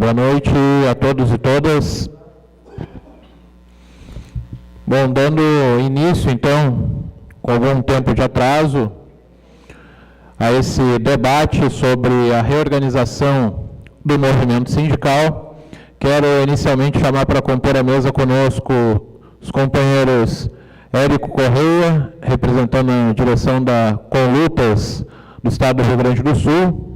Boa noite a todos e todas. Bom, dando início, então, com algum tempo de atraso, a esse debate sobre a reorganização do movimento sindical, quero inicialmente chamar para compor a mesa conosco os companheiros Érico Correia, representando a direção da Conlutas do Estado do Rio Grande do Sul,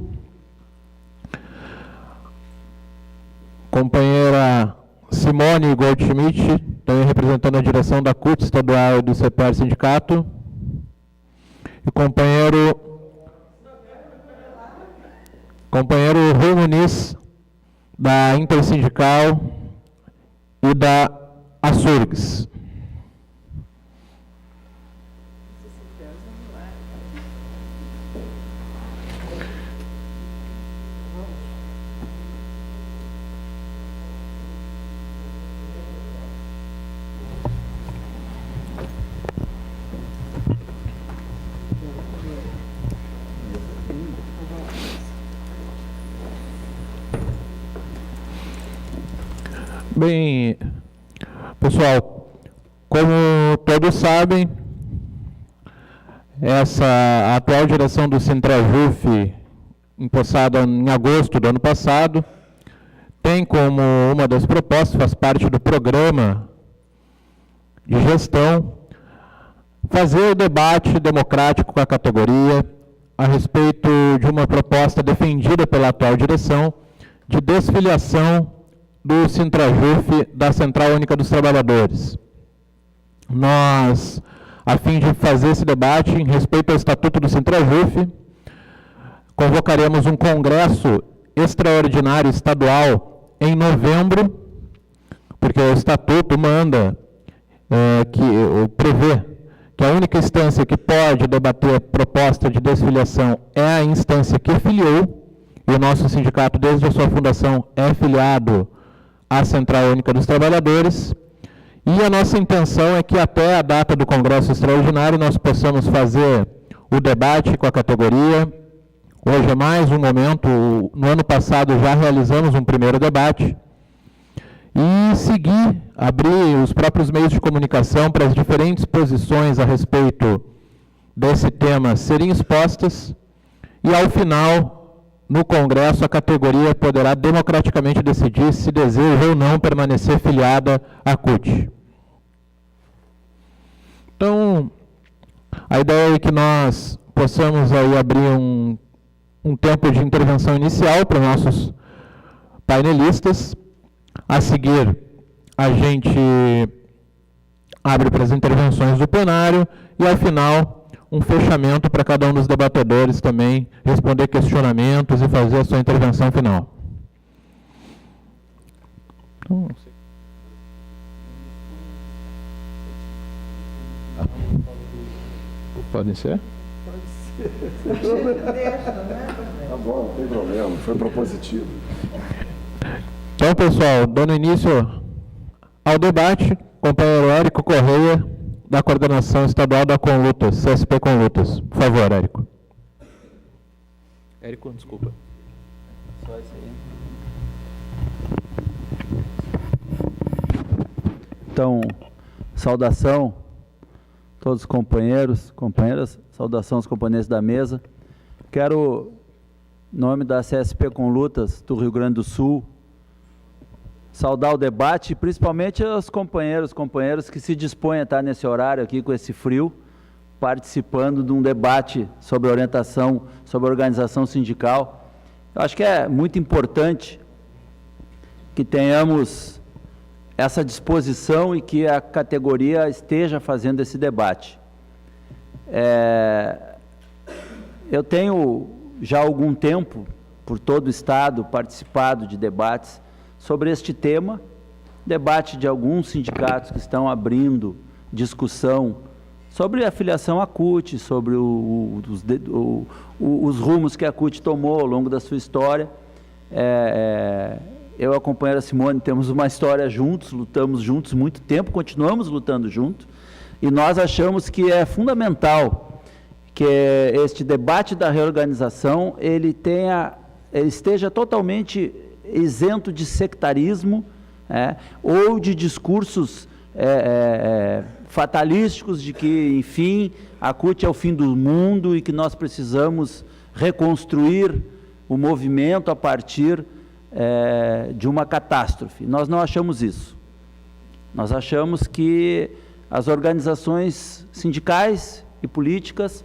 companheira Simone Goldschmidt, também representando a direção da CUT estadual e do CPR Sindicato, e companheiro Rui Muniz, da Intersindical e da ASURGS. Bem, pessoal, como todos sabem, a atual direção do Sintrajuf, empossada em agosto do ano passado, tem como uma das propostas, faz parte do programa de gestão, fazer o debate democrático com a categoria a respeito de uma proposta defendida pela atual direção de desfiliação do Sintrajuf da Central Única dos Trabalhadores. Nós, a fim de fazer esse debate em respeito ao Estatuto do Sintrajuf, convocaremos um congresso extraordinário estadual em novembro, porque o Estatuto prevê que a única instância que pode debater a proposta de desfiliação é a instância que filiou, e o nosso sindicato, desde a sua fundação, é filiado à Central Única dos Trabalhadores, e a nossa intenção é que até a data do Congresso Extraordinário nós possamos fazer o debate com a categoria. Hoje é mais um momento, no ano passado já realizamos um primeiro debate, e seguir, abrir os próprios meios de comunicação para as diferentes posições a respeito desse tema serem expostas, e ao final, no Congresso, a categoria poderá democraticamente decidir se deseja ou não permanecer filiada à CUT. Então, a ideia é que nós possamos aí abrir um tempo de intervenção inicial para os nossos painelistas. A seguir, a gente abre para as intervenções do plenário e, ao final, um fechamento para cada um dos debatedores também responder questionamentos e fazer a sua intervenção final. Então, podem ser? Pode ser. Tá bom, não tem problema, foi propositivo. Então, pessoal, dando início ao debate, companheiro Érico Correia, da Coordenação Estadual da Conlutas, CSP Conlutas. Por favor, Érico. Érico, desculpa. Só isso aí. Então, saudação a todos os companheiros, companheiras, saudação aos companheiros da mesa. Quero, em nome da CSP Conlutas do Rio Grande do Sul, saudar o debate, principalmente aos companheiros que se dispõem a estar nesse horário aqui com esse frio, participando de um debate sobre orientação, sobre organização sindical. Eu acho que é muito importante que tenhamos essa disposição e que a categoria esteja fazendo esse debate. Eu tenho já há algum tempo, por todo o Estado, participado de debates sobre este tema, debate de alguns sindicatos que estão abrindo discussão sobre a filiação à CUT, sobre os rumos que a CUT tomou ao longo da sua história. Eu e a companheira Simone temos uma história juntos, lutamos juntos muito tempo, continuamos lutando juntos, e nós achamos que é fundamental que este debate da reorganização ele esteja totalmente isento de sectarismo, ou de discursos fatalísticos de que, enfim, a CUT é o fim do mundo e que nós precisamos reconstruir o movimento a partir de uma catástrofe. Nós não achamos isso. Nós achamos que as organizações sindicais e políticas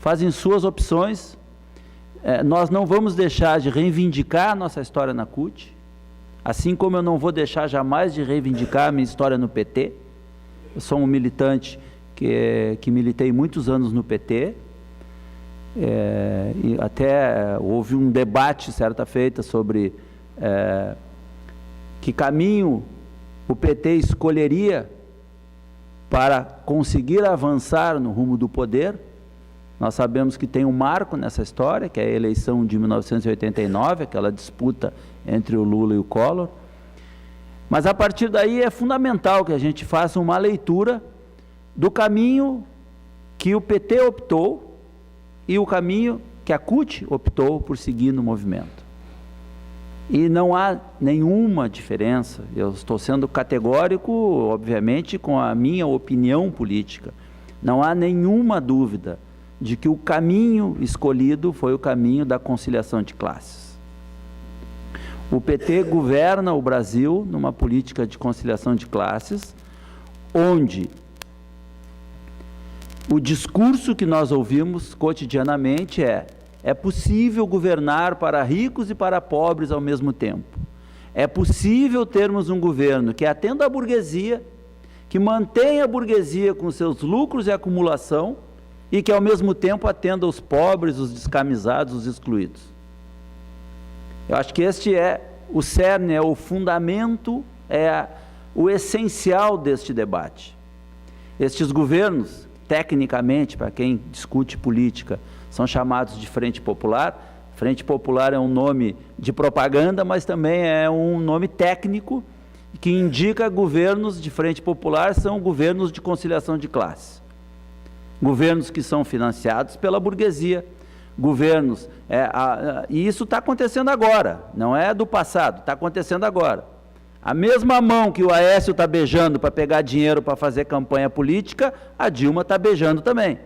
fazem suas opções. Nós não vamos deixar de reivindicar a nossa história na CUT, assim como eu não vou deixar jamais de reivindicar a minha história no PT. Eu sou um militante que militei muitos anos no PT, e até houve um debate certa feita sobre que caminho o PT escolheria para conseguir avançar no rumo do poder. Nós sabemos que tem um marco nessa história, que é a eleição de 1989, aquela disputa entre o Lula e o Collor. Mas a partir daí é fundamental que a gente faça uma leitura do caminho que o PT optou e o caminho que a CUT optou por seguir no movimento. E não há nenhuma diferença, eu estou sendo categórico, obviamente, com a minha opinião política. Não há nenhuma dúvida de que o caminho escolhido foi o caminho da conciliação de classes. O PT governa o Brasil numa política de conciliação de classes, onde o discurso que nós ouvimos cotidianamente é possível governar para ricos e para pobres ao mesmo tempo. É possível termos um governo que atenda à burguesia, que mantenha a burguesia com seus lucros e acumulação, e que ao mesmo tempo atenda os pobres, os descamisados, os excluídos. Eu acho que este é o cerne, é o fundamento, é o essencial deste debate. Estes governos, tecnicamente, para quem discute política, são chamados de Frente Popular. Frente Popular é um nome de propaganda, mas também é um nome técnico que indica governos de Frente Popular são governos de conciliação de classe. Governos que são financiados pela burguesia, governos, e isso está acontecendo agora, não é do passado, está acontecendo agora. A mesma mão que o Aécio está beijando para pegar dinheiro para fazer campanha política, a Dilma está beijando também.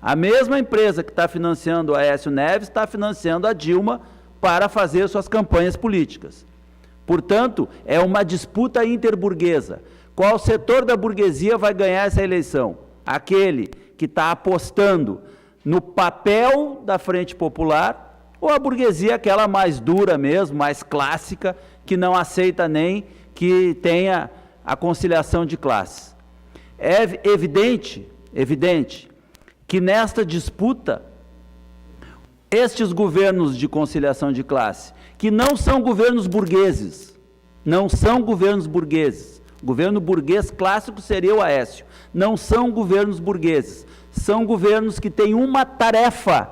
A mesma empresa que está financiando o Aécio Neves está financiando a Dilma para fazer suas campanhas políticas. Portanto, é uma disputa interburguesa. Qual setor da burguesia vai ganhar essa eleição? Aquele que está apostando no papel da Frente Popular, ou a burguesia aquela mais dura mesmo, mais clássica, que não aceita nem que tenha a conciliação de classes. É evidente que nesta disputa, estes governos de conciliação de classe, que não são governos burgueses, o governo burguês clássico seria o Aécio, não são governos burgueses, são governos que têm uma tarefa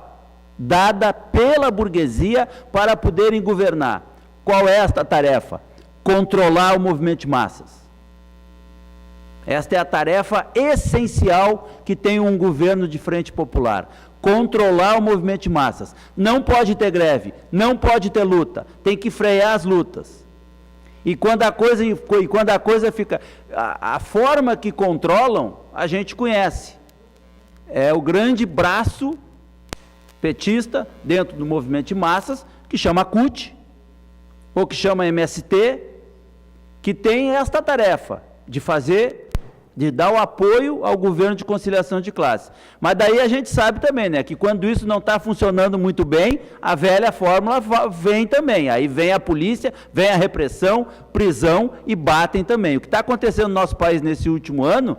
dada pela burguesia para poderem governar. Qual é esta tarefa? Controlar o movimento de massas. Esta é a tarefa essencial que tem um governo de Frente Popular. Controlar o movimento de massas. Não pode ter greve, não pode ter luta, tem que frear as lutas. E quando a coisa fica... A forma que controlam, a gente conhece. É o grande braço petista dentro do movimento de massas, que chama CUT, ou que chama MST, que tem esta tarefa de dar o apoio ao governo de conciliação de classe. Mas daí a gente sabe também, né, que quando isso não está funcionando muito bem, a velha fórmula vem também. Aí vem a polícia, vem a repressão, prisão e batem também. O que está acontecendo no nosso país nesse último ano,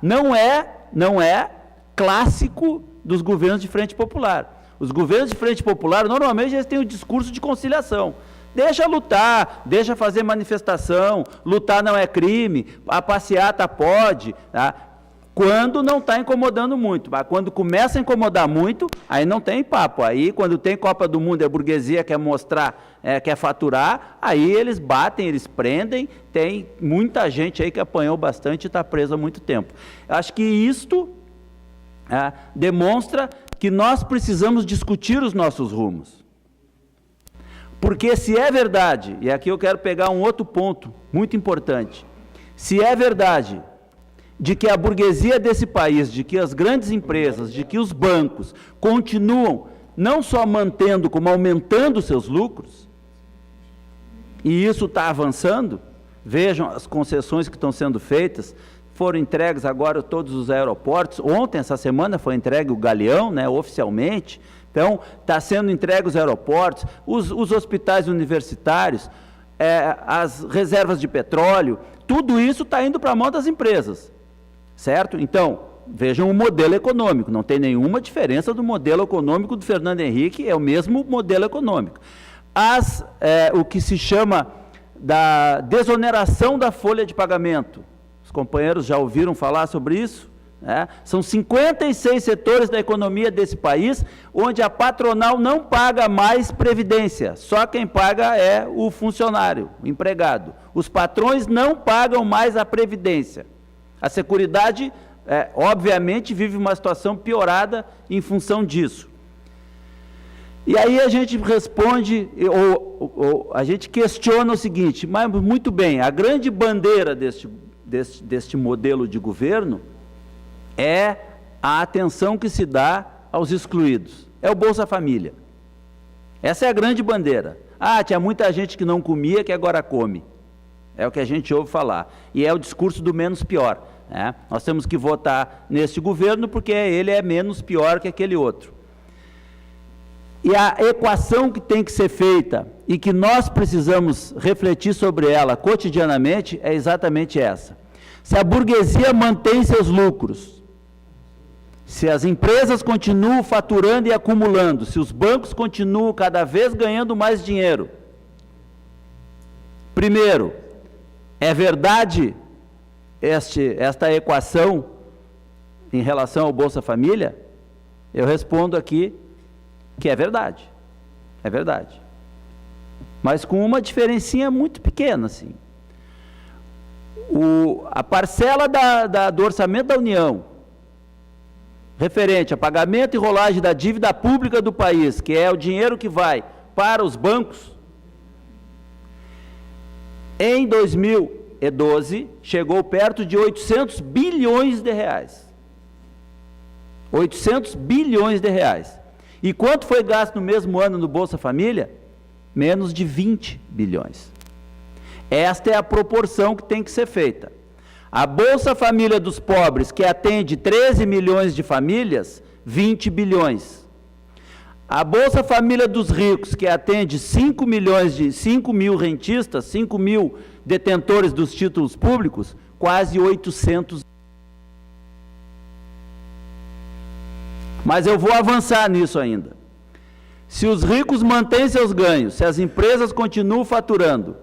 não é clássico dos governos de Frente Popular. Os governos de Frente Popular, normalmente, eles têm o discurso de conciliação. Deixa lutar, deixa fazer manifestação, lutar não é crime, a passeata pode, tá? Quando não está incomodando muito, mas quando começa a incomodar muito, aí não tem papo. Aí, quando tem Copa do Mundo e a burguesia quer mostrar, quer faturar, aí eles batem, eles prendem. Tem muita gente aí que apanhou bastante e está presa há muito tempo. Acho que isto demonstra que nós precisamos discutir os nossos rumos. Porque se é verdade, e aqui eu quero pegar um outro ponto muito importante, se é verdade de que a burguesia desse país, de que as grandes empresas, de que os bancos continuam não só mantendo, como aumentando seus lucros, e isso está avançando, vejam as concessões que estão sendo feitas, foram entregues agora todos os aeroportos, ontem, essa semana, foi entregue o Galeão, né, oficialmente, então, está sendo entregue os aeroportos, os hospitais universitários, as reservas de petróleo, tudo isso está indo para a mão das empresas, certo? Então, vejam o modelo econômico, não tem nenhuma diferença do modelo econômico do Fernando Henrique, é o mesmo modelo econômico. O que se chama da desoneração da folha de pagamento, os companheiros já ouviram falar sobre isso? São 56 setores da economia desse país, onde a patronal não paga mais previdência, só quem paga é o funcionário, o empregado. Os patrões não pagam mais a previdência. A Seguridade, obviamente, vive uma situação piorada em função disso. E aí a gente responde, ou a gente questiona o seguinte, mas muito bem, a grande bandeira deste modelo de governo é a atenção que se dá aos excluídos, é o Bolsa Família. Essa é a grande bandeira. Tinha muita gente que não comia, que agora come. É o que a gente ouve falar. E é o discurso do menos pior. Nós temos que votar nesse governo porque ele é menos pior que aquele outro. E a equação que tem que ser feita e que nós precisamos refletir sobre ela cotidianamente é exatamente essa. Se a burguesia mantém seus lucros, se as empresas continuam faturando e acumulando, se os bancos continuam cada vez ganhando mais dinheiro, primeiro, é verdade esta equação em relação ao Bolsa Família? Eu respondo aqui que é verdade, mas com uma diferencinha muito pequena, assim. A parcela do orçamento da União, referente a pagamento e rolagem da dívida pública do país, que é o dinheiro que vai para os bancos, em 2012, chegou perto de 800 bilhões de reais. 800 bilhões de reais. E quanto foi gasto no mesmo ano no Bolsa Família? Menos de 20 bilhões. Esta é a proporção que tem que ser feita. A Bolsa Família dos pobres, que atende 13 milhões de famílias, 20 bilhões. A Bolsa Família dos ricos, que atende 5 mil rentistas, 5 mil detentores dos títulos públicos, quase 800. Mas eu vou avançar nisso ainda. Se os ricos mantêm seus ganhos, se as empresas continuam faturando,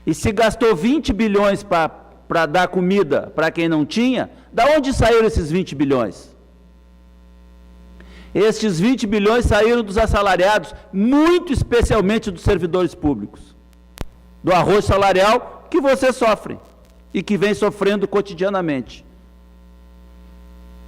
e se gastou 20 bilhões para dar comida para quem não tinha, da onde saíram esses 20 bilhões? Estes 20 bilhões saíram dos assalariados, muito especialmente dos servidores públicos, do arroz salarial que vocês sofrem e que vem sofrendo cotidianamente.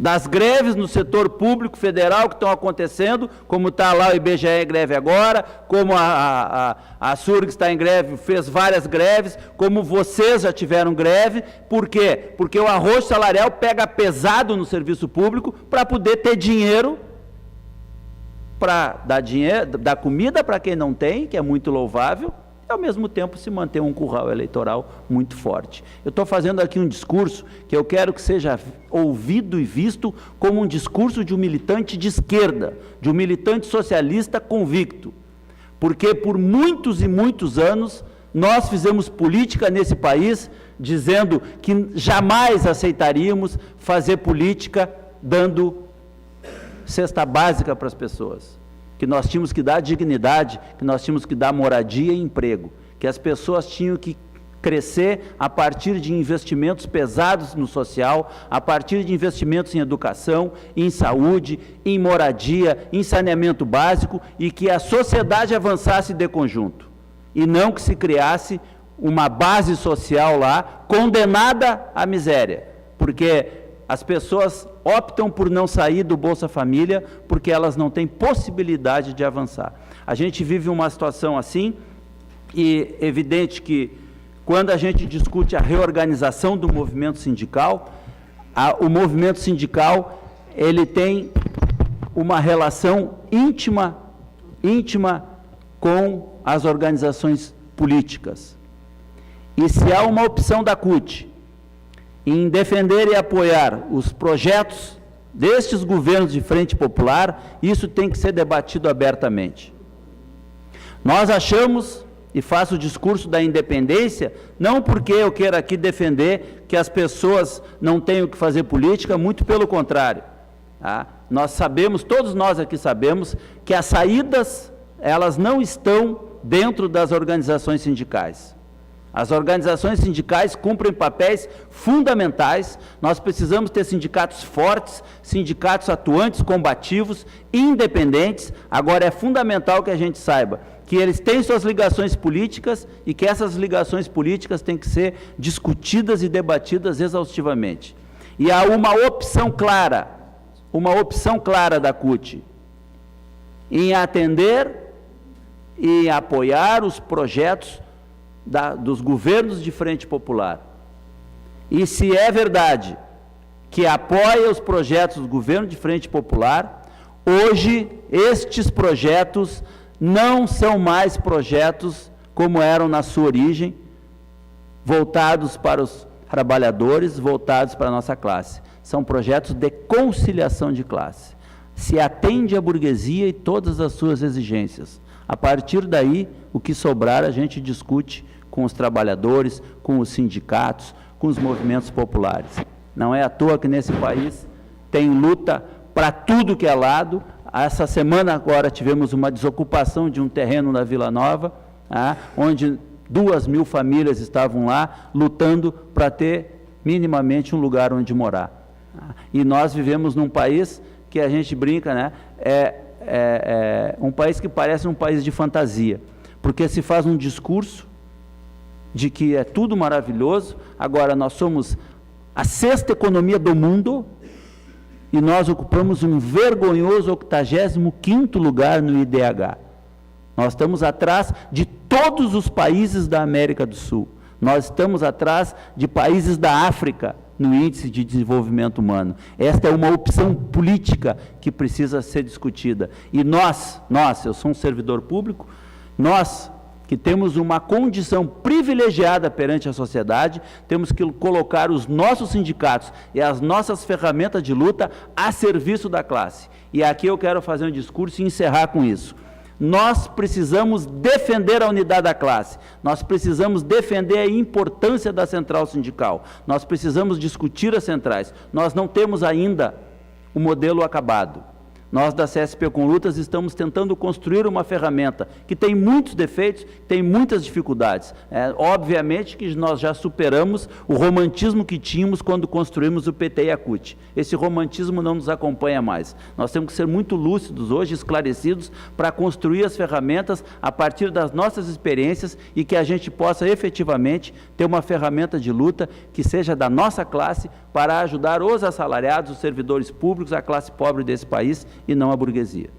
Das greves no setor público federal que estão acontecendo, como está lá o IBGE em greve agora, como a SURG está em greve, fez várias greves, como vocês já tiveram greve. Por quê? Porque o arroz salarial pega pesado no serviço público para poder ter dinheiro, para dar comida para quem não tem, que é muito louvável, e ao mesmo tempo se manter um curral eleitoral muito forte. Eu estou fazendo aqui um discurso que eu quero que seja ouvido e visto como um discurso de um militante de esquerda, de um militante socialista convicto, porque por muitos e muitos anos nós fizemos política nesse país dizendo que jamais aceitaríamos fazer política dando cesta básica para as pessoas, que nós tínhamos que dar dignidade, que nós tínhamos que dar moradia e emprego, que as pessoas tinham que crescer a partir de investimentos pesados no social, a partir de investimentos em educação, em saúde, em moradia, em saneamento básico, e que a sociedade avançasse de conjunto, e não que se criasse uma base social lá condenada à miséria, porque as pessoas optam por não sair do Bolsa Família porque elas não têm possibilidade de avançar. A gente vive uma situação assim, e é evidente que quando a gente discute a reorganização do movimento sindical, o movimento sindical, ele tem uma relação íntima com as organizações políticas. E se há uma opção da CUT em defender e apoiar os projetos destes governos de frente popular, isso tem que ser debatido abertamente. Nós achamos, e faço o discurso da independência, não porque eu queira aqui defender que as pessoas não tenham que fazer política, muito pelo contrário. Tá? Nós sabemos, todos nós aqui sabemos, que as saídas, elas não estão dentro das organizações sindicais. As organizações sindicais cumprem papéis fundamentais. Nós precisamos ter sindicatos fortes, sindicatos atuantes, combativos, independentes. Agora, é fundamental que a gente saiba que eles têm suas ligações políticas e que essas ligações políticas têm que ser discutidas e debatidas exaustivamente. E há uma opção clara da CUT em atender e apoiar os projetos dos governos de frente popular. E se é verdade que apoia os projetos do governo de frente popular, hoje estes projetos não são mais projetos como eram na sua origem, voltados para os trabalhadores, voltados para a nossa classe. São projetos de conciliação de classe. Se atende à burguesia e todas as suas exigências. A partir daí, o que sobrar a gente discute com os trabalhadores, com os sindicatos, com os movimentos populares. Não é à toa que nesse país tem luta para tudo que é lado. Essa semana agora tivemos uma desocupação de um terreno na Vila Nova, onde 2.000 famílias estavam lá lutando para ter minimamente um lugar onde morar. E nós vivemos num país que a gente brinca, né? Um país que parece um país de fantasia, porque se faz um discurso de que é tudo maravilhoso. Agora nós somos a 6ª economia do mundo e nós ocupamos um vergonhoso 85º lugar no IDH. Nós estamos atrás de todos os países da América do Sul. Nós estamos atrás de países da África no índice de desenvolvimento humano. Esta é uma opção política que precisa ser discutida. E nós, eu sou um servidor público, nós que temos uma condição privilegiada perante a sociedade, temos que colocar os nossos sindicatos e as nossas ferramentas de luta a serviço da classe. E aqui eu quero fazer um discurso e encerrar com isso. Nós precisamos defender a unidade da classe, nós precisamos defender a importância da central sindical, nós precisamos discutir as centrais. Nós não temos ainda o modelo acabado. Nós da CSP com Lutas estamos tentando construir uma ferramenta que tem muitos defeitos, tem muitas dificuldades. Obviamente que nós já superamos o romantismo que tínhamos quando construímos o PT e a CUT. Esse romantismo não nos acompanha mais. Nós temos que ser muito lúcidos hoje, esclarecidos, para construir as ferramentas a partir das nossas experiências e que a gente possa efetivamente ter uma ferramenta de luta que seja da nossa classe para ajudar os assalariados, os servidores públicos, a classe pobre desse país e não a burguesia.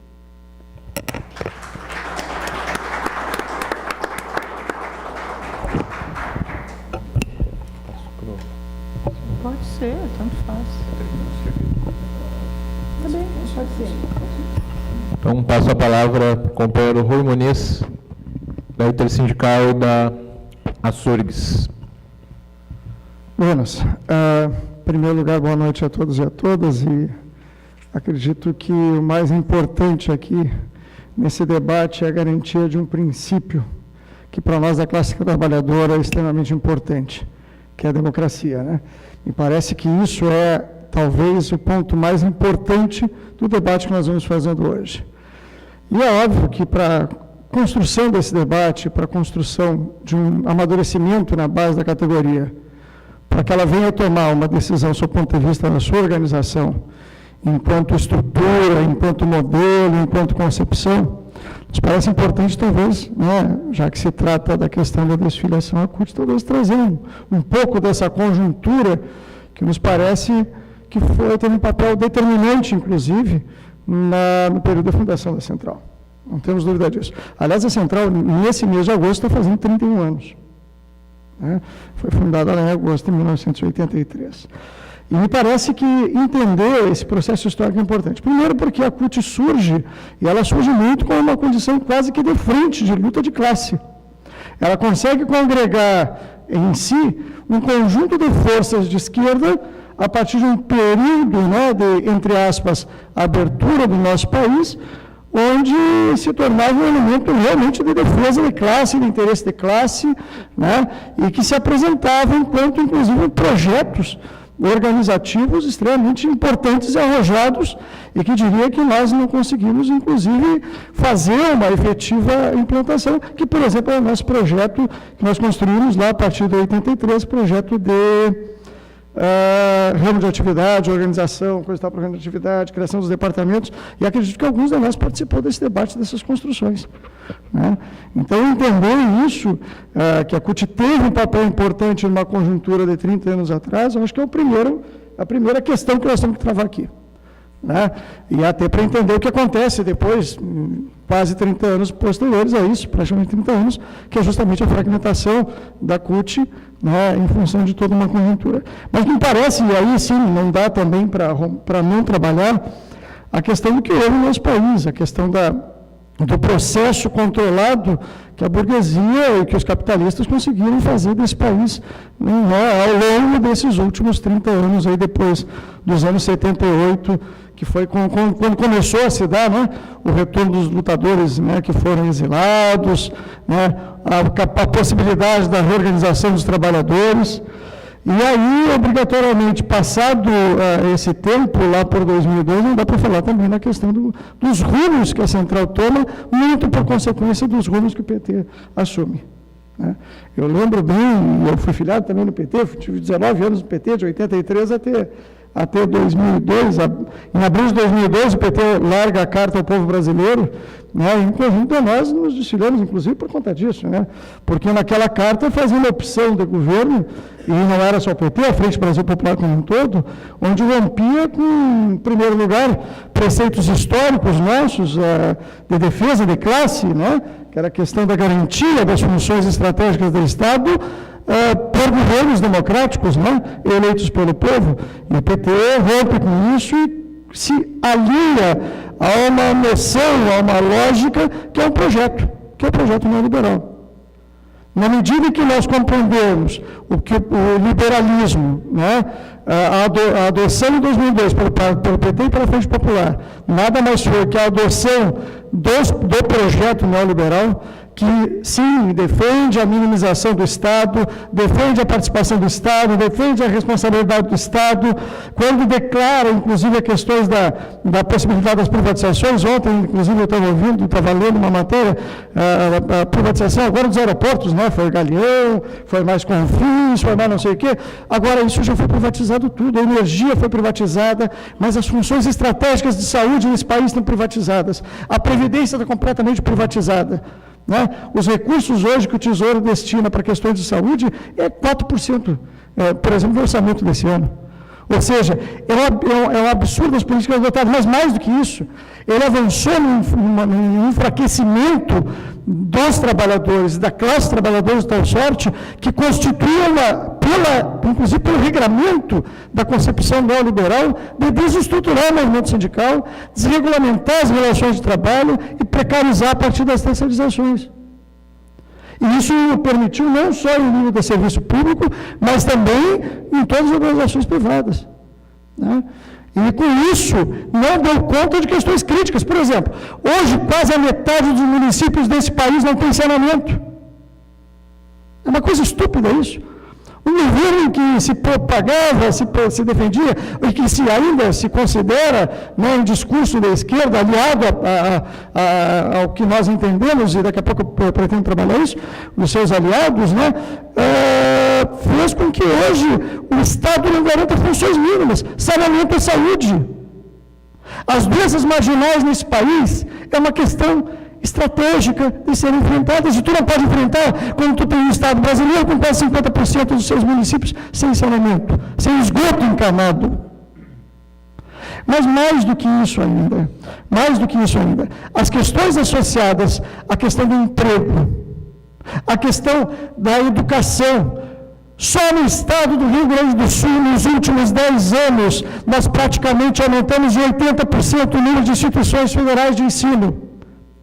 Pode ser, tanto faz. Tá bem, pode ser. Então, passo a palavra para o companheiro Rui Muniz, da Intersindical da Açorgues. Buenas. Em primeiro lugar, boa noite a todos e a todas, e acredito que o mais importante aqui nesse debate é a garantia de um princípio que para nós da classe trabalhadora é extremamente importante, que é a democracia, né? Me parece que isso é talvez o ponto mais importante do debate que nós vamos fazendo hoje. E é óbvio que para a construção desse debate, para a construção de um amadurecimento na base da categoria, para que ela venha tomar uma decisão, do seu ponto de vista, na sua organização, enquanto estrutura, enquanto modelo, enquanto concepção, nos parece importante, talvez, né, já que se trata da questão da desfiliação à CUT, talvez trazer um pouco dessa conjuntura que nos parece que teve um papel determinante, inclusive, no período da fundação da Central. Não temos dúvida disso. Aliás, a Central, nesse mês de agosto, está fazendo 31 anos. Né? Foi fundada lá em agosto de 1983. E me parece que entender esse processo histórico é importante. Primeiro porque a CUT surge, e ela surge muito com uma condição quase que de frente, de luta de classe. Ela consegue congregar em si um conjunto de forças de esquerda a partir de um período, né, de, entre aspas, abertura do nosso país, onde se tornava um elemento realmente de defesa de classe, de interesse de classe, né, e que se apresentava enquanto, inclusive, projetos organizativos extremamente importantes e arrojados, e que diria que nós não conseguimos, inclusive, fazer uma efetiva implantação, que, por exemplo, é o nosso projeto que nós construímos lá a partir de 83, projeto de ramo de atividade, organização, coisa tal, programa de atividade, criação dos departamentos, e acredito que alguns de nós participou desse debate, dessas construções. Né? Então, entender isso, que a CUT teve um papel importante numa conjuntura de 30 anos atrás, eu acho que é a primeira questão que nós temos que travar aqui. Né? E até para entender o que acontece depois, quase 30 anos posteriores a isso, praticamente 30 anos, que é justamente a fragmentação da CUT, né, em função de toda uma conjuntura. Mas me parece, e aí sim, não dá também para não trabalhar, a questão do que houve no nosso país, a questão do processo controlado que a burguesia e que os capitalistas conseguiram fazer desse país, né, ao longo desses últimos 30 anos, aí depois dos anos 78, que foi quando começou a se dar, né, o retorno dos lutadores, né, que foram exilados, né, a possibilidade da reorganização dos trabalhadores. E aí, obrigatoriamente, passado esse tempo, lá por 2002, não dá para falar também na questão dos rumos que a Central toma, muito por consequência dos rumos que o PT assume. Né? Eu lembro bem, eu fui filiado também no PT, tive 19 anos no PT, de 83 até 2002, em abril de 2002, o PT larga a carta ao povo brasileiro, né, em conjunto a nós nos desfilamos, inclusive, por conta disso, né, porque naquela carta fazia uma opção de governo, e não era só o PT, a Frente Brasil Popular como um todo, onde rompia com, em primeiro lugar, preceitos históricos nossos, de defesa de classe, né, que era a questão da garantia das funções estratégicas do Estado, por governos democráticos, né, eleitos pelo povo, e o PT rompe com isso e se alia a uma noção, a uma lógica que é um projeto, que é o projeto neoliberal. Na medida que nós compreendemos o liberalismo, né, a adoção em 2002 pelo PT e pela Frente Popular, nada mais foi que a adoção do projeto neoliberal, que, sim, defende a minimização do Estado, defende a participação do Estado, defende a responsabilidade do Estado, quando declara, inclusive, as questões da possibilidade das privatizações. Ontem, inclusive, eu estava lendo uma matéria, a privatização agora dos aeroportos, né? Foi Galeão, foi mais Confins, foi mais não sei o quê. Agora, isso já foi privatizado tudo, a energia foi privatizada, mas as funções estratégicas de saúde nesse país estão privatizadas. A Previdência está completamente privatizada. Né? Os recursos hoje que o Tesouro destina para questões de saúde é 4%, por exemplo, do orçamento desse ano. Ou seja, é um absurdo as políticas adotadas, mas mais do que isso, ele avançou num enfraquecimento dos trabalhadores, da classe trabalhadora de tal sorte, que constitui inclusive pelo regramento da concepção neoliberal, de desestruturar o movimento sindical, desregulamentar as relações de trabalho e precarizar a partir das terceirizações. E isso permitiu não só em nível do serviço público, mas também em todas as organizações privadas. Né? E com isso, não deu conta de questões críticas. Por exemplo, hoje quase a metade dos municípios desse país não tem saneamento. É uma coisa estúpida isso. Um governo que se propagava, se defendia, e que ainda se considera, né, um discurso da esquerda aliado ao que nós entendemos, e daqui a pouco eu pretendo trabalhar isso, os seus aliados, né, fez com que hoje o Estado não garanta funções mínimas, saneamento e saúde. As doenças marginais nesse país é uma questão estratégica de serem enfrentadas, e tu não pode enfrentar quando tu tem um Estado brasileiro com quase 50% dos seus municípios sem saneamento, sem esgoto encanado. Mas mais do que isso ainda, as questões associadas à questão do emprego, a questão da educação. Só no estado do Rio Grande do Sul, nos últimos 10 anos, nós praticamente aumentamos em 80% o número de instituições federais de ensino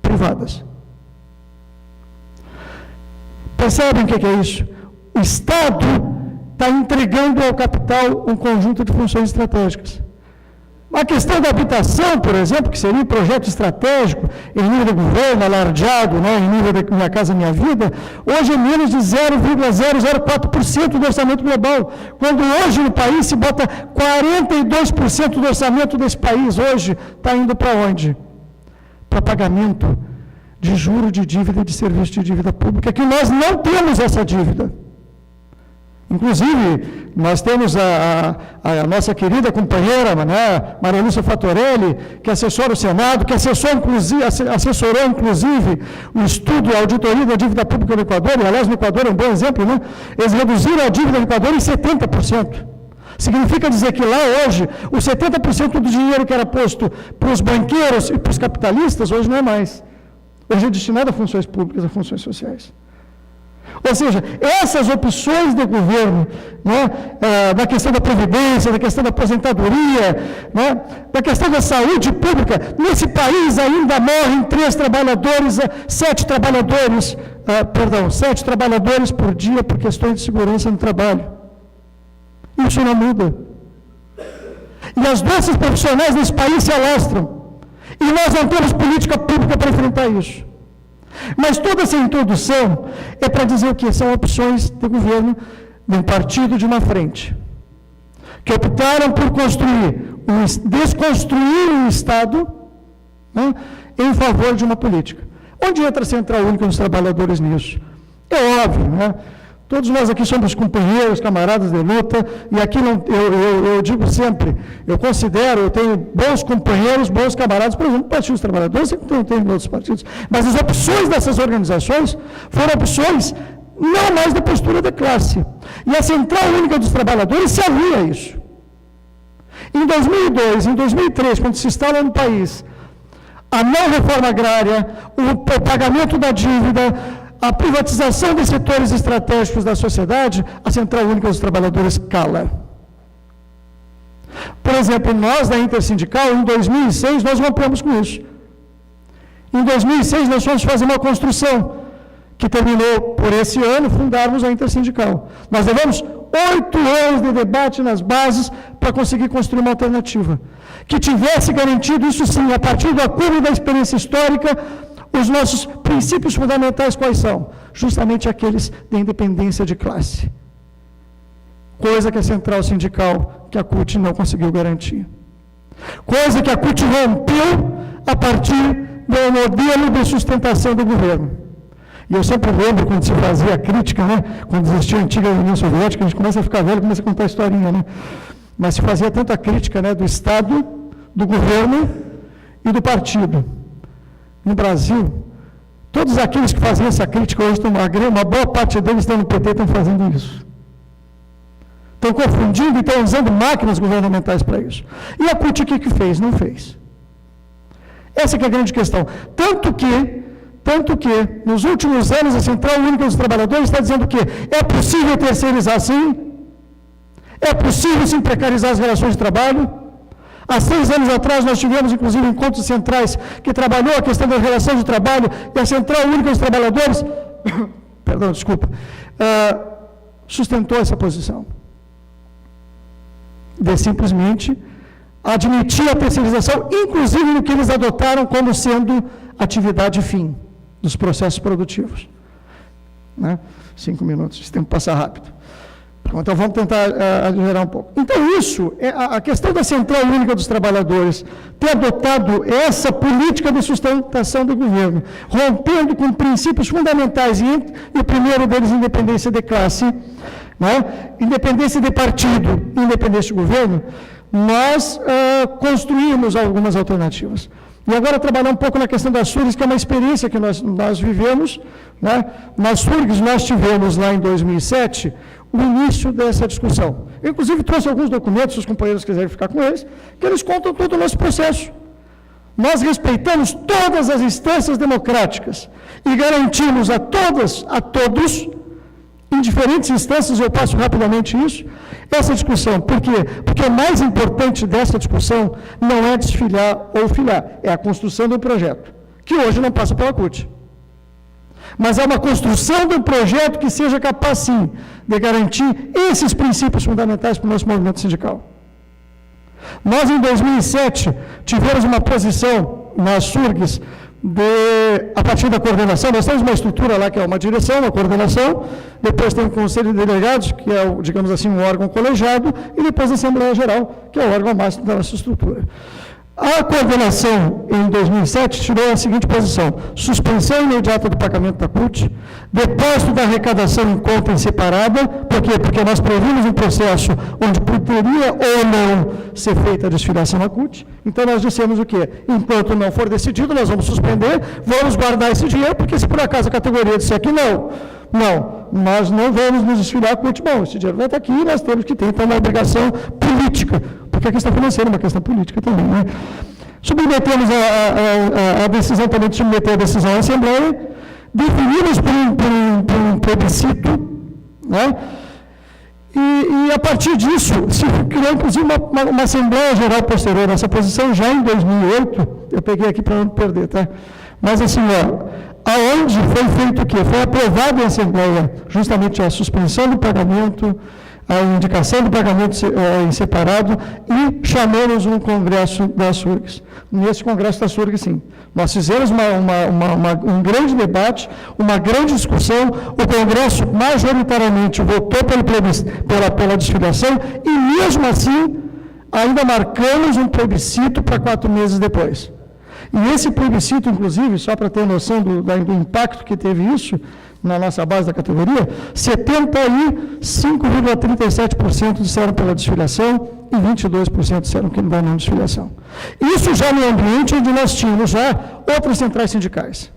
privadas. Percebem o que é isso? O Estado está entregando ao capital um conjunto de funções estratégicas. A questão da habitação, por exemplo, que seria um projeto estratégico em nível do governo, alardeado, em nível da Minha Casa Minha Vida, hoje é menos de 0,004% do orçamento global, quando hoje no país se bota 42% do orçamento desse país, hoje está indo para onde? Para pagamento de juro de dívida e de serviço de dívida pública, que nós não temos essa dívida. Inclusive, nós temos a nossa querida companheira, Maria Lúcia Fatorelli, que assessora o Senado, que assessorou, inclusive, o estudo, a auditoria da dívida pública no Equador, e, aliás, no Equador é um bom exemplo, eles reduziram a dívida no Equador em 70%. Significa dizer que lá hoje, os 70% do dinheiro que era posto para os banqueiros e para os capitalistas, hoje não é mais. Hoje é destinado a funções públicas, a funções sociais. Ou seja, essas opções de governo, da questão da previdência, da questão da aposentadoria, da questão da saúde pública, nesse país ainda morrem 7 trabalhadores por dia por questões de segurança no trabalho. Isso não muda. E as doenças profissionais nesse país se alastram. E nós não temos política pública para enfrentar isso. Mas toda essa introdução é para dizer o que? São opções de governo de um partido de uma frente, que optaram por desconstruir um Estado em favor de uma política. Onde entra a Central Única dos Trabalhadores nisso? É óbvio, Todos nós aqui somos companheiros, camaradas de luta, e aqui eu digo sempre, eu tenho bons companheiros, bons camaradas, por exemplo, o Partido dos Trabalhadores, eu não tenho outros partidos, mas as opções dessas organizações foram opções não mais da postura da classe. E a Central Única dos Trabalhadores se alia a isso. Em 2002, em 2003, quando se instala no país a não reforma agrária, o pagamento da dívida, a privatização dos setores estratégicos da sociedade, a Central Única dos Trabalhadores cala. Por exemplo, nós da Intersindical, em 2006, nós rompemos com isso. Em 2006, nós fomos fazer uma construção, que terminou por esse ano, fundarmos a Intersindical. Nós levamos 8 anos de debate nas bases para conseguir construir uma alternativa, que tivesse garantido, isso sim, a partir do acúmulo da experiência histórica, os nossos princípios fundamentais quais são? Justamente aqueles de independência de classe. Coisa que a Central Sindical, que a CUT não conseguiu garantir. Coisa que a CUT rompeu a partir do modelo de sustentação do governo. E eu sempre lembro quando se fazia a crítica, quando existia a antiga União Soviética, a gente começa a ficar velho, começa a contar a historinha, Mas se fazia tanta crítica, do Estado, do governo e do partido. No Brasil, todos aqueles que faziam essa crítica hoje, uma boa parte deles estão no PT, estão fazendo isso. Estão confundindo e estão usando máquinas governamentais para isso. E a CUT o que fez? Não fez. Essa que é a grande questão. Tanto que, nos últimos anos, a Central Única dos Trabalhadores está dizendo que é possível terceirizar sim, é possível sim precarizar as relações de trabalho. Há 6 anos atrás, nós tivemos, inclusive, encontros centrais que trabalhou a questão da relação de trabalho, e a Central Única dos Trabalhadores, sustentou essa posição. De simplesmente admitir a terceirização, inclusive no que eles adotaram como sendo atividade fim dos processos produtivos. 5 minutos, esse tempo passa rápido. Então, vamos tentar aligerar um pouco. Então, isso, a questão da Central Única dos Trabalhadores ter adotado essa política de sustentação do governo, rompendo com princípios fundamentais, e o primeiro deles, independência de classe, independência de partido, independência de governo, nós construímos algumas alternativas. E agora trabalhar um pouco na questão das SURGs, que é uma experiência que nós vivemos, né? Nas SURGs nós tivemos lá em 2007 o início dessa discussão. Eu, inclusive, trouxe alguns documentos, se os companheiros quiserem ficar com eles, que eles contam todo o nosso processo. Nós respeitamos todas as instâncias democráticas e garantimos a todos, em diferentes instâncias, eu passo rapidamente isso, essa discussão. Por quê? Porque o mais importante dessa discussão não é desfiliar ou filiar, é a construção do projeto, que hoje não passa pela CUT. Mas é uma construção de um projeto que seja capaz, sim, de garantir esses princípios fundamentais para o nosso movimento sindical. Nós, em 2007, tivemos uma posição nas SURGs, a partir da coordenação. Nós temos uma estrutura lá que é uma direção, uma coordenação, depois tem o Conselho de Delegados, que é, digamos assim, um órgão colegiado, e depois a Assembleia Geral, que é o órgão máximo da nossa estrutura. A coordenação, em 2007, tirou a seguinte posição: suspensão imediata do pagamento da CUT, depósito da arrecadação em conta em separada. Por quê? Porque nós previmos um processo onde poderia ou não ser feita a desfiliação à CUT. Então, nós dissemos o quê? Enquanto não for decidido, nós vamos suspender, vamos guardar esse dinheiro, porque se por acaso a categoria disser que não, nós não vamos nos desfiliar à CUT. Bom, esse dinheiro vai estar aqui e nós temos que ter, então, uma obrigação política, porque a questão financeira é uma questão política também, né? Submetemos a decisão, também de submeter a decisão à Assembleia, definimos por um plebiscito, né? E a partir disso, se criou inclusive uma Assembleia Geral posterior a essa posição, já em 2008, eu peguei aqui para não perder, tá? Mas assim, aonde foi feito o quê? Foi aprovado em Assembleia justamente a suspensão do pagamento, a indicação do pagamento em separado, e chamamos um congresso das SURGs. Nesse congresso das SURGs, sim. Nós fizemos um grande debate, uma grande discussão, o congresso majoritariamente votou pela desfiliação, e mesmo assim, ainda marcamos um plebiscito para 4 meses depois. E esse plebiscito, inclusive, só para ter noção do impacto que teve isso, na nossa base da categoria, 75,37% disseram pela desfiliação e 22% disseram que não vai não desfiliação. Isso já no ambiente onde nós tínhamos já outras centrais sindicais,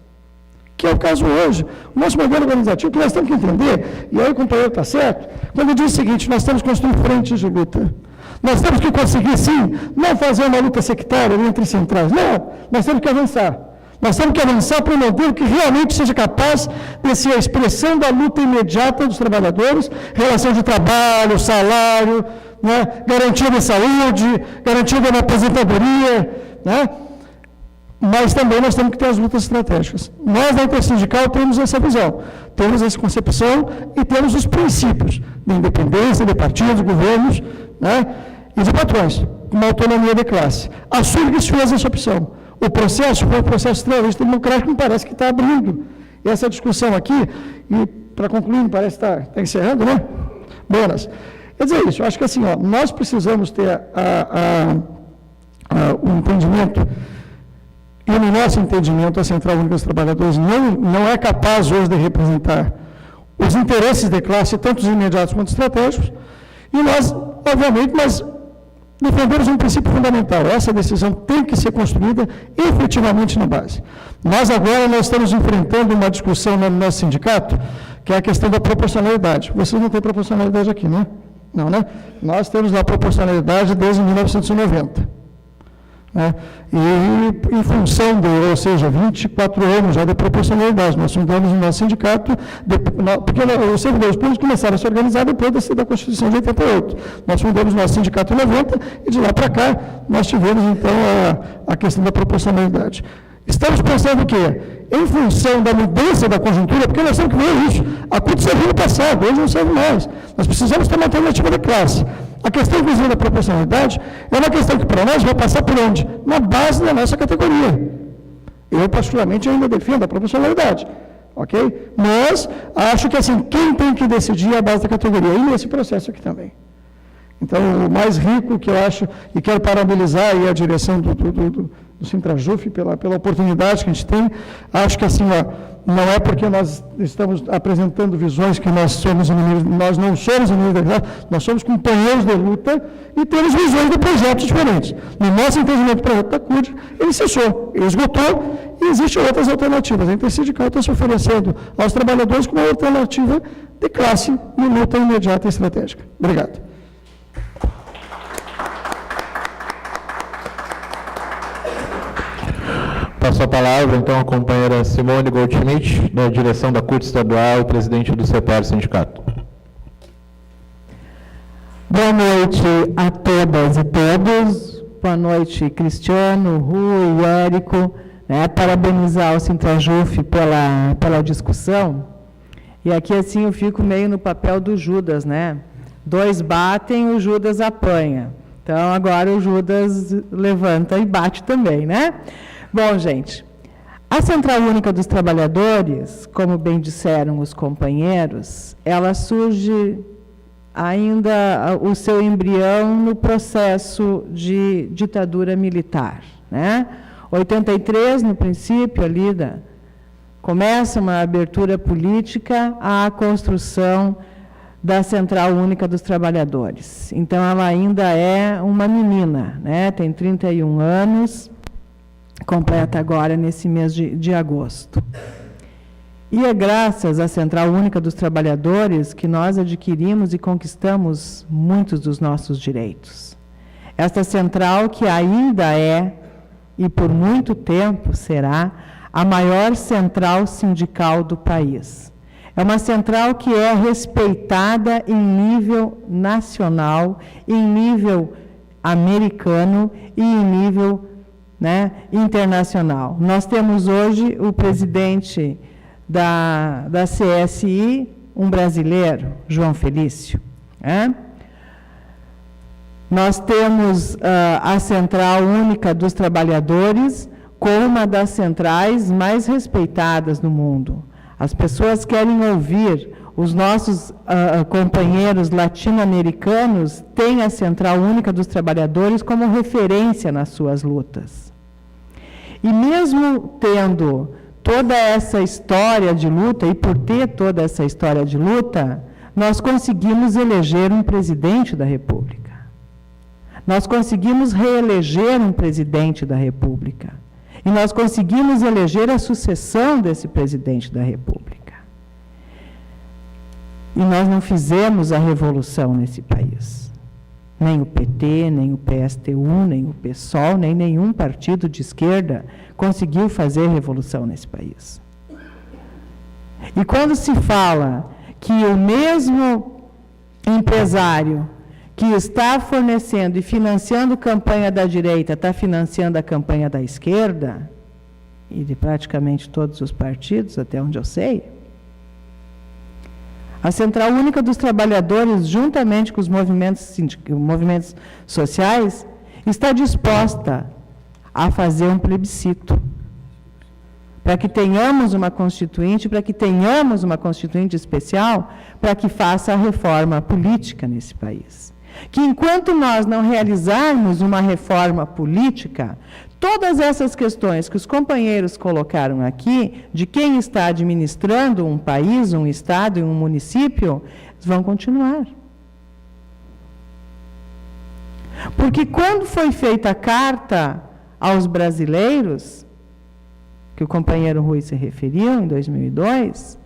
que é o caso hoje. O nosso modelo organizativo, que nós temos que entender, e aí o companheiro está certo, quando diz o seguinte: nós temos que construir frentes de luta. Nós temos que conseguir, sim, não fazer uma luta sectária entre centrais, não, nós temos que avançar. Nós temos que avançar para um modelo que realmente seja capaz de ser a expressão da luta imediata dos trabalhadores, relação de trabalho, salário, né, garantia de saúde, garantia da aposentadoria, né? Mas também nós temos que ter as lutas estratégicas. Nós, da Intersindical, temos essa visão, temos essa concepção e temos os princípios de independência, de partidos, governos, né, e de patrões, com uma autonomia de classe. A SURGs fez essa opção. O processo foi um processo extremamente democrático, me parece que está abrindo essa discussão aqui, e para concluir, me parece que está encerrando, né? Buenas. Quer dizer isso, eu acho que assim, nós precisamos ter um entendimento, e no nosso entendimento, a Central Única dos Trabalhadores não é capaz hoje de representar os interesses de classe, tanto os imediatos quanto os estratégicos, e nós, obviamente, defendemos um princípio fundamental: essa decisão tem que ser construída efetivamente na base. Nós estamos enfrentando uma discussão no nosso sindicato, que é a questão da proporcionalidade. Vocês não têm proporcionalidade aqui, né? Não, né? Nós temos a proporcionalidade desde 1990. Né? E em função ou seja, 24 anos já de proporcionalidade, nós fundamos o nosso sindicato, porque os servidores públicos começaram a se organizar depois da Constituição de 88. Nós fundamos o nosso sindicato em 90 e de lá para cá nós tivemos então a questão da proporcionalidade. Estamos pensando o quê? Em função da mudança da conjuntura, porque nós temos que ver isso. A CUT serviu no passado, hoje não serve mais. Nós precisamos ter uma alternativa de classe. A questão, inclusive, da proporcionalidade é uma questão que, para nós, vai passar por onde? Na base da nossa categoria. Eu, particularmente, ainda defendo a proporcionalidade, ok? Mas acho que, assim, quem tem que decidir é a base da categoria, e nesse processo aqui também. Então, o mais rico que eu acho, e quero parabenizar aí a direção do Sintrajuf pela oportunidade que a gente tem, acho que, assim, Não é porque nós estamos apresentando visões que nós somos inimigos, nós não somos inimigos da verdade, nós somos companheiros de luta e temos visões de projetos diferentes. No nosso entendimento do projeto da CUT, ele cessou, ele esgotou e existem outras alternativas. A Intersindical está se oferecendo aos trabalhadores como uma alternativa de classe e luta imediata e estratégica. Obrigado. Passo a palavra, então, à companheira Simone Goldschmidt, da direção da CUT estadual e presidente do CEPAR Sindicato. Boa noite a todas e todos. Boa noite, Cristiano, Rui, Érico. Parabenizar o Sintrajuf pela discussão. E aqui, assim, eu fico meio no papel do Judas, né? Dois batem, o Judas apanha. Então, agora o Judas levanta e bate também, né? Bom, gente, a Central Única dos Trabalhadores, como bem disseram os companheiros, ela surge ainda o seu embrião no processo de ditadura militar, né? 83, no princípio, ali começa uma abertura política à construção da Central Única dos Trabalhadores. Então, ela ainda é uma menina, né? Tem 31 anos, completa agora nesse mês de agosto. E é graças à Central Única dos Trabalhadores que nós adquirimos e conquistamos muitos dos nossos direitos. Esta central que ainda é, e por muito tempo será, a maior central sindical do país. É uma central que é respeitada em nível nacional, em nível americano e em nível internacional. Nós temos hoje o presidente da CSI, um brasileiro, João Felício. Nós temos a Central Única dos Trabalhadores como uma das centrais mais respeitadas no mundo. As pessoas querem ouvir, os nossos companheiros latino-americanos têm a Central Única dos Trabalhadores como referência nas suas lutas. E mesmo tendo toda essa história de luta, e por ter toda essa história de luta, nós conseguimos eleger um presidente da República. Nós conseguimos reeleger um presidente da República. E nós conseguimos eleger a sucessão desse presidente da República. E nós não fizemos a revolução nesse país. Nem o PT, nem o PSTU, nem o PSOL, nem nenhum partido de esquerda conseguiu fazer revolução nesse país. E quando se fala que o mesmo empresário que está fornecendo e financiando campanha da direita está financiando a campanha da esquerda, e de praticamente todos os partidos, até onde eu sei, a Central Única dos Trabalhadores, juntamente com os movimentos sociais, está disposta a fazer um plebiscito para que tenhamos uma constituinte, especial, para que faça a reforma política nesse país. Que enquanto nós não realizarmos uma reforma política, todas essas questões que os companheiros colocaram aqui, de quem está administrando um país, um estado e um município, vão continuar. Porque quando foi feita a carta aos brasileiros, que o companheiro Rui se referiu, em 2002,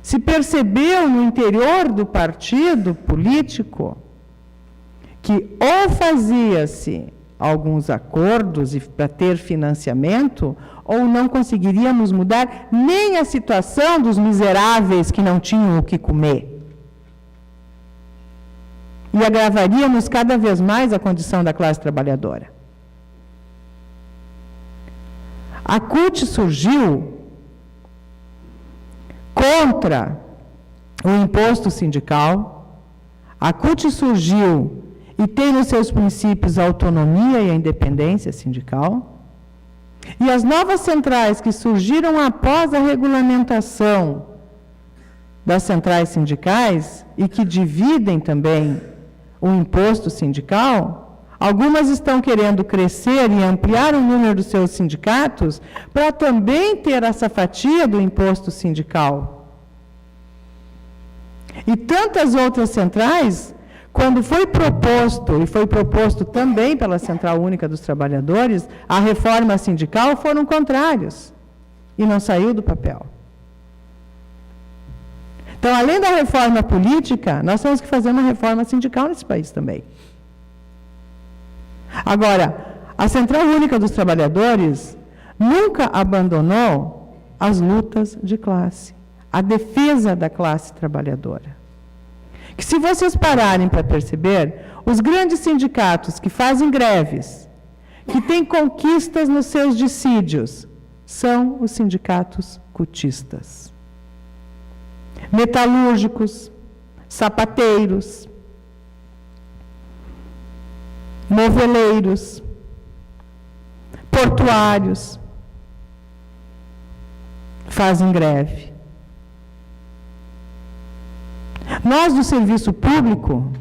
se percebeu no interior do partido político que ou fazia-se alguns acordos para ter financiamento, ou não conseguiríamos mudar nem a situação dos miseráveis que não tinham o que comer. E agravaríamos cada vez mais a condição da classe trabalhadora. A CUT surgiu contra o imposto sindical. A CUT surgiu e tem nos seus princípios a autonomia e a independência sindical. E as novas centrais que surgiram após a regulamentação das centrais sindicais e que dividem também o imposto sindical, Algumas estão querendo crescer e ampliar o número dos seus sindicatos para também ter essa fatia do imposto sindical. E tantas outras centrais, quando foi proposto, e foi proposto também pela Central Única dos Trabalhadores, a reforma sindical, foram contrários. E não saiu do papel. Então, além da reforma política, nós temos que fazer uma reforma sindical nesse país também. Agora, a Central Única dos Trabalhadores nunca abandonou as lutas de classe, a defesa da classe trabalhadora. Que se vocês pararem para perceber, os grandes sindicatos que fazem greves, que têm conquistas nos seus dissídios, são os sindicatos cutistas. Metalúrgicos, sapateiros, moveleiros, portuários, fazem greve. Nós, do serviço público,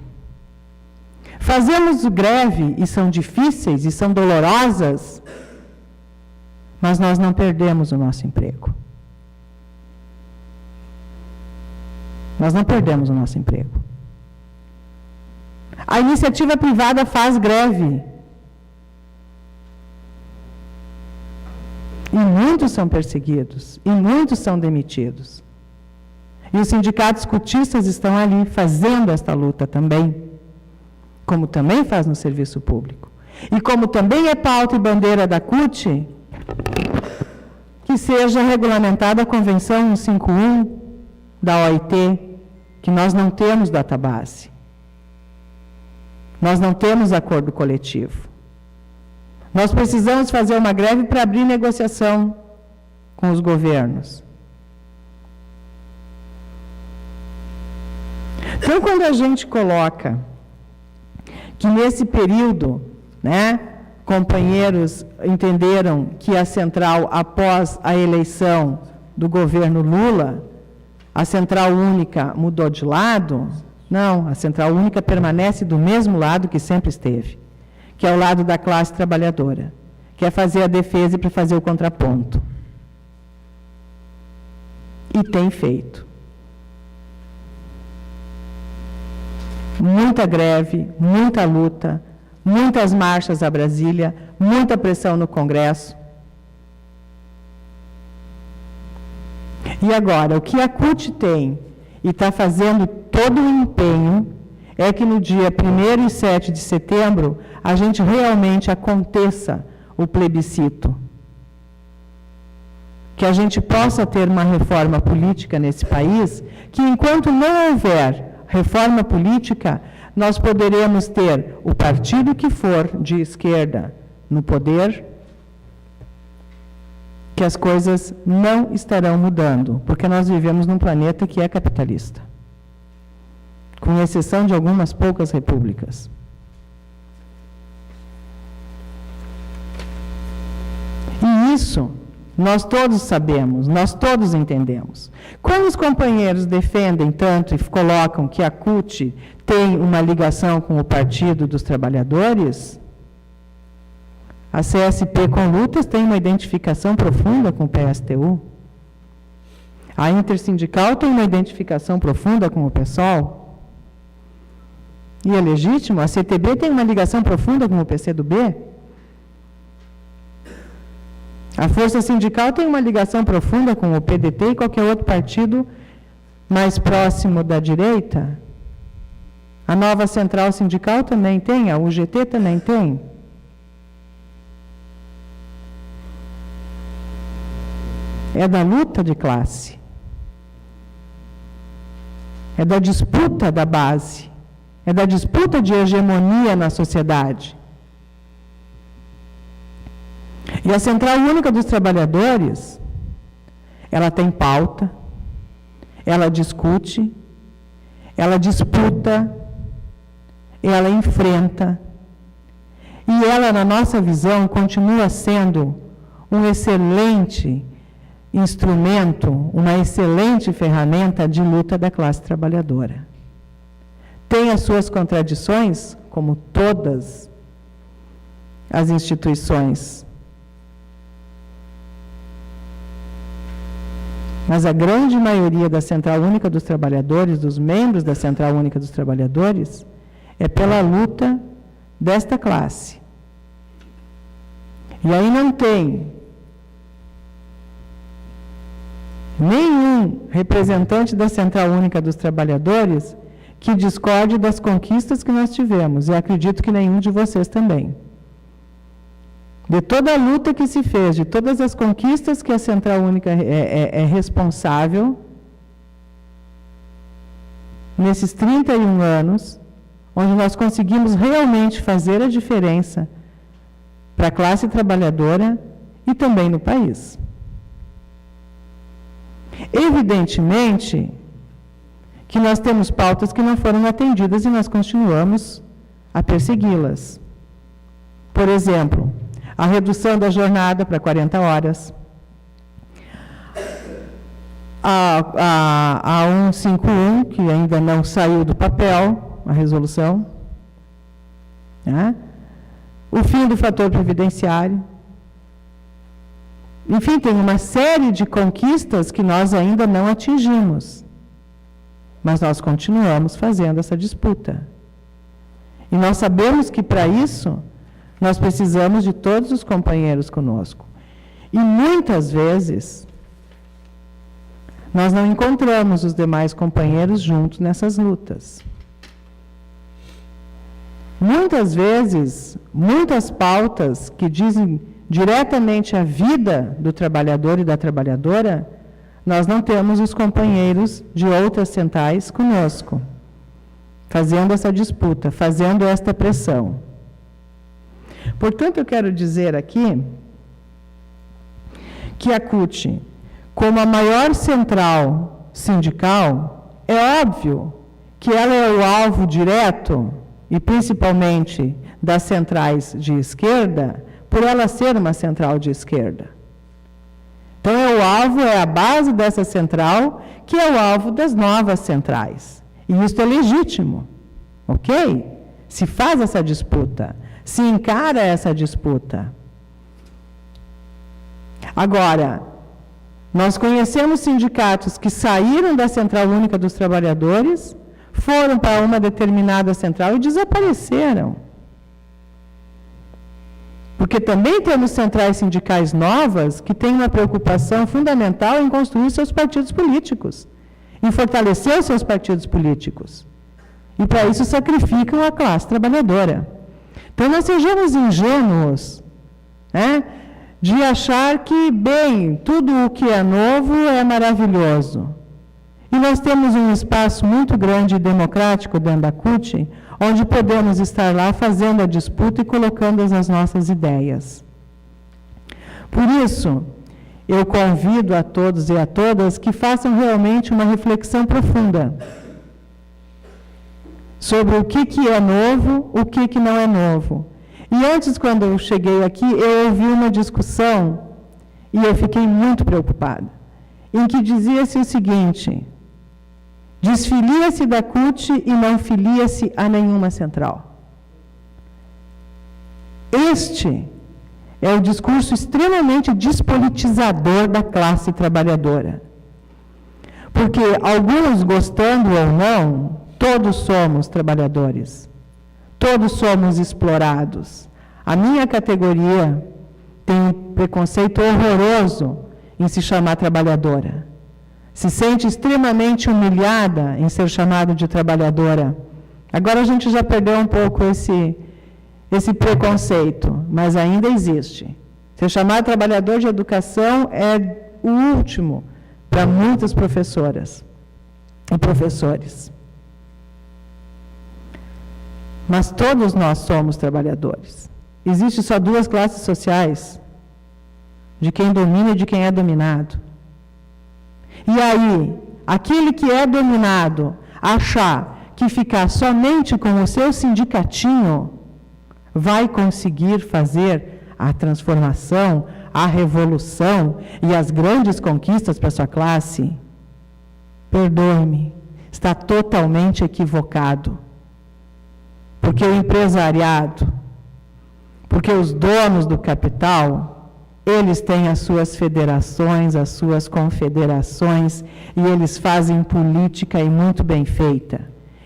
fazemos greve, e são difíceis, e são dolorosas, mas nós não perdemos o nosso emprego. Nós não perdemos o nosso emprego. A iniciativa privada faz greve. E muitos são perseguidos, e muitos são demitidos. E os sindicatos cutistas estão ali fazendo esta luta também, como também faz no serviço público. E como também é pauta e bandeira da CUT, que seja regulamentada a Convenção 151 da OIT, que nós não temos database. Nós não temos acordo coletivo. Nós precisamos fazer uma greve para abrir negociação com os governos. Então, quando a gente coloca que nesse período, companheiros entenderam que a central, após a eleição do governo Lula, a Central Única mudou de lado. Não, a Central Única permanece do mesmo lado que sempre esteve, que é o lado da classe trabalhadora, que é fazer a defesa e para fazer o contraponto. E tem feito. Muita greve, muita luta, muitas marchas a Brasília, muita pressão no Congresso. E agora, o que a CUT tem e está fazendo todo o empenho é que no dia 1º e 7 de setembro a gente realmente aconteça o plebiscito. Que a gente possa ter uma reforma política nesse país, que enquanto não houver reforma política, nós poderemos ter o partido que for de esquerda no poder, que as coisas não estarão mudando, porque nós vivemos num planeta que é capitalista, com exceção de algumas poucas repúblicas. E isso nós todos sabemos, nós todos entendemos. Quando os companheiros defendem tanto e colocam que a CUT tem uma ligação com o Partido dos Trabalhadores, a CSP com Lutas tem uma identificação profunda com o PSTU. A Intersindical tem uma identificação profunda com o PSOL. E é legítimo, a CTB tem uma ligação profunda com o PCdoB. A Força Sindical tem uma ligação profunda com o PDT e qualquer outro partido mais próximo da direita. A Nova Central Sindical também tem, a UGT também tem. É da luta de classe. É da disputa da base. É da disputa de hegemonia na sociedade. E a Central Única dos Trabalhadores, ela tem pauta, ela discute, ela disputa, ela enfrenta, e ela, na nossa visão, continua sendo um excelente instrumento, uma excelente ferramenta de luta da classe trabalhadora. Tem as suas contradições, como todas as instituições. Mas a grande maioria da Central Única dos Trabalhadores, dos membros da Central Única dos Trabalhadores, é pela luta desta classe. E aí não tem nenhum representante da Central Única dos Trabalhadores que discorde das conquistas que nós tivemos, e acredito que nenhum de vocês também. De toda a luta que se fez, de todas as conquistas que a Central Única é responsável, nesses 31 anos, onde nós conseguimos realmente fazer a diferença para a classe trabalhadora e também no país. Evidentemente que nós temos pautas que não foram atendidas e nós continuamos a persegui-las. Por exemplo, a redução da jornada para 40 horas, a 151, que ainda não saiu do papel, a resolução, né? O fim do fator previdenciário. Enfim, tem uma série de conquistas que nós ainda não atingimos, mas nós continuamos fazendo essa disputa. E nós sabemos que, para isso, nós precisamos de todos os companheiros conosco. E muitas vezes, nós não encontramos os demais companheiros juntos nessas lutas. Muitas vezes, muitas pautas que dizem diretamente a vida do trabalhador e da trabalhadora, nós não temos os companheiros de outras centrais conosco, fazendo essa disputa, fazendo esta pressão. Portanto, eu quero dizer aqui que a CUT, como a maior central sindical, é óbvio que ela é o alvo direto, e principalmente das centrais de esquerda, por ela ser uma central de esquerda. Então, o alvo, é a base dessa central, que é o alvo das novas centrais. E isso é legítimo, ok? Se faz essa disputa, se encara essa disputa. Agora, nós conhecemos sindicatos que saíram da Central Única dos Trabalhadores, foram para uma determinada central e desapareceram. Porque também temos centrais sindicais novas que têm uma preocupação fundamental em construir seus partidos políticos, em fortalecer os seus partidos políticos. E para isso sacrificam a classe trabalhadora. Então, não sejamos ingênuos, né, de achar que, bem, tudo o que é novo é maravilhoso. E nós temos um espaço muito grande e democrático dentro da CUT, onde podemos estar lá fazendo a disputa e colocando as nossas ideias. Por isso, eu convido a todos e a todas que façam realmente uma reflexão profunda sobre o que é novo, o que não é novo. E antes, quando eu cheguei aqui, eu ouvi uma discussão e eu fiquei muito preocupada, em que dizia-se o seguinte: desfilia-se da CUT e não filia-se a nenhuma central. Este é o discurso extremamente despolitizador da classe trabalhadora. Porque alguns, gostando ou não, todos somos trabalhadores. Todos somos explorados. A minha categoria tem um preconceito horroroso em se chamar trabalhadora. Se sente extremamente humilhada em ser chamada de trabalhadora. Agora a gente já perdeu um pouco esse preconceito, mas ainda existe. Ser chamado trabalhador de educação é o último para muitas professoras e professores. Mas todos nós somos trabalhadores. Existem só duas classes sociais, de quem domina e de quem é dominado. E aí, aquele que é dominado achar que ficar somente com o seu sindicatinho vai conseguir fazer a transformação, a revolução e as grandes conquistas para a sua classe, perdoe-me, está totalmente equivocado. Porque o empresariado, Porque os donos do capital, eles têm as suas federações, as suas confederações, e eles fazem política e muito bem feita.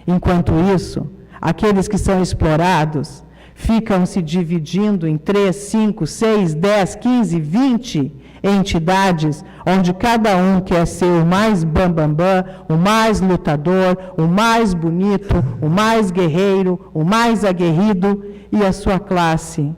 Enquanto isso, aqueles que são explorados ficam se dividindo em 3, 5, 6, 10, 15, 20 entidades, onde cada um quer ser o mais bambambam, o mais lutador, o mais bonito, o mais guerreiro, o mais aguerrido, e a sua classe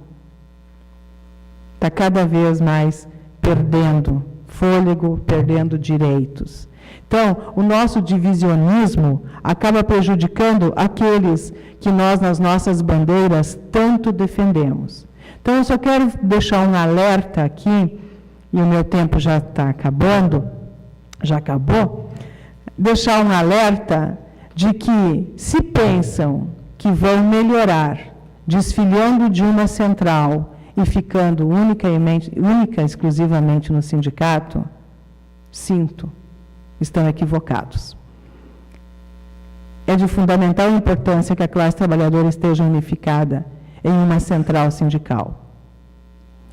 está cada vez mais perdendo fôlego, perdendo direitos. Então, o nosso divisionismo acaba prejudicando aqueles que nós, nas nossas bandeiras, tanto defendemos. Então, eu só quero deixar um alerta aqui, e o meu tempo já está acabando, já acabou, deixar um alerta de que, se pensam que vão melhorar desfiliando de uma central e ficando única e exclusivamente no sindicato, sinto, estão equivocados. É de fundamental importância que a classe trabalhadora esteja unificada em uma central sindical.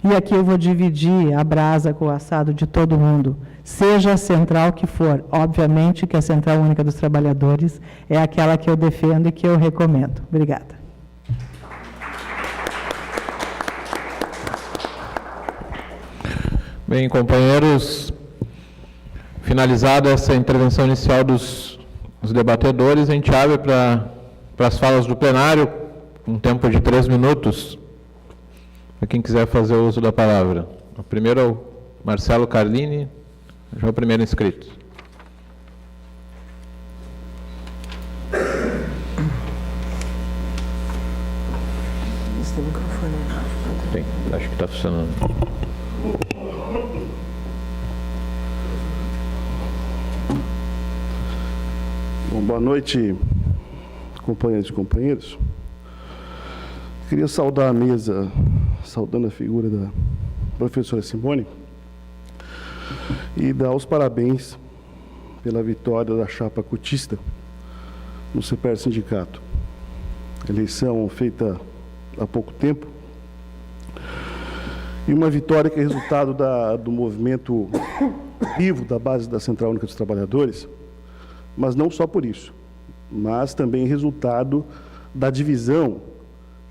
E aqui eu vou dividir a brasa com o assado de todo mundo, seja a central que for. Obviamente que a Central Única dos Trabalhadores é aquela que eu defendo e que eu recomendo. Obrigada. Bem, companheiros, finalizada essa intervenção inicial dos debatedores, a gente abre para as falas do plenário, um tempo de 3 minutos, para quem quiser fazer uso da palavra. O primeiro é o Marcelo Carlini, já é o primeiro inscrito. Esse microfone. Tem, acho que está funcionando. Bom, boa noite, companheiras e companheiros. Queria saudar a mesa, saudando a figura da professora Simone, e dar os parabéns pela vitória da chapa cotista no CEPER Sindicato. Eleição feita há pouco tempo, e uma vitória que é resultado do movimento vivo da base da Central Única dos Trabalhadores, mas não só por isso, mas também resultado da divisão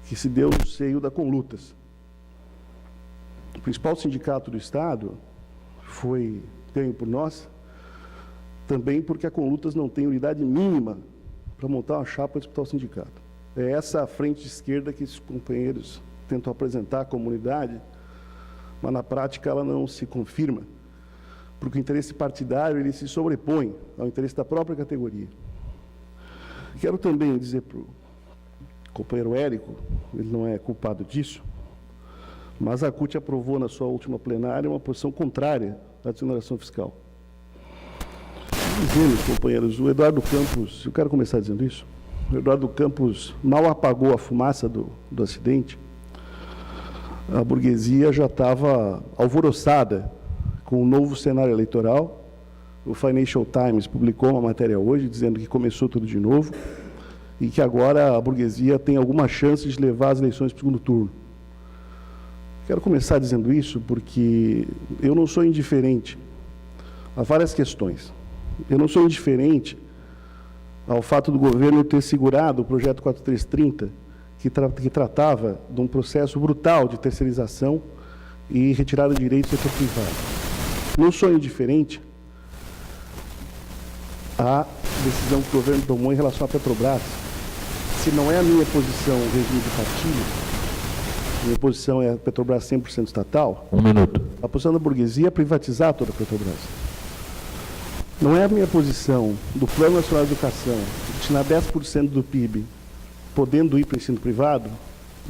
que se deu no seio da Conlutas. O principal sindicato do Estado foi ganho por nós, também porque a Conlutas não tem unidade mínima para montar uma chapa para disputar o sindicato. É essa a frente esquerda que esses companheiros tentam apresentar à comunidade, mas na prática ela não se confirma, porque o interesse partidário ele se sobrepõe ao interesse da própria categoria. Quero também dizer para o companheiro Érico, ele não é culpado disso, mas a CUT aprovou na sua última plenária uma posição contrária à desoneração fiscal. Dizendo, companheiros, o Eduardo Campos, eu quero começar dizendo isso, o Eduardo Campos mal apagou a fumaça do acidente, a burguesia já estava alvoroçada com o novo cenário eleitoral. O Financial Times publicou uma matéria hoje dizendo que começou tudo de novo e que agora a burguesia tem alguma chance de levar as eleições para o segundo turno. Quero começar dizendo isso porque eu não sou indiferente a várias questões. Eu não sou indiferente ao fato do governo ter segurado o projeto 4330, que tratava de um processo brutal de terceirização e retirada de direitos do setor privado. Não sou indiferente à decisão que o governo tomou em relação à Petrobras. Se não é a minha posição o regime de partilha, minha posição é a Petrobras 100% estatal. Um minuto. A posição da burguesia é privatizar toda a Petrobras. Não é a minha posição do Plano Nacional de Educação destinar 10% do PIB, podendo ir para o ensino privado,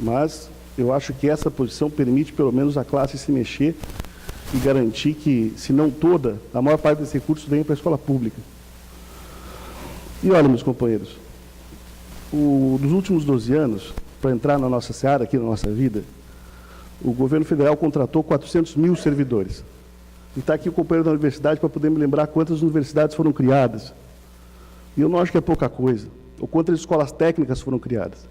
mas eu acho que essa posição permite pelo menos a classe se mexer e garantir que, se não toda, a maior parte desses recursos venha para a escola pública. E olha, meus companheiros, nos últimos 12 anos, para entrar na nossa seara, aqui na nossa vida, o governo federal contratou 400 mil servidores. E está aqui o companheiro da universidade para poder me lembrar quantas universidades foram criadas. E eu não acho que é pouca coisa. Ou quantas escolas técnicas foram criadas.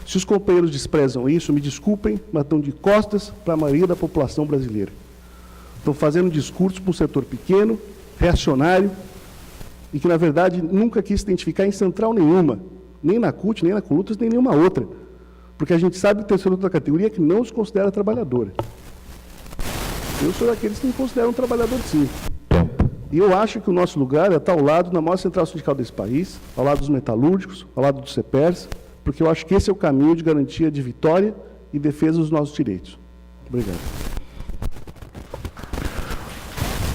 Se os companheiros desprezam isso, me desculpem, mas estão de costas para a maioria da população brasileira. Estão fazendo um discurso para um setor pequeno, reacionário, e que, na verdade, nunca quis se identificar em central nenhuma, nem na CUT, nem na Colutas, nem nenhuma outra. Porque a gente sabe que tem outra categoria que não se considera trabalhadora. Eu sou daqueles que me consideram um trabalhador, sim. E eu acho que o nosso lugar é estar ao lado da maior central sindical desse país, ao lado dos metalúrgicos, ao lado do CEPERS, porque eu acho que esse é o caminho de garantia de vitória e defesa dos nossos direitos. Obrigado.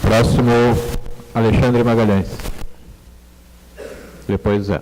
Próximo, Alexandre Magalhães. Depois Zé.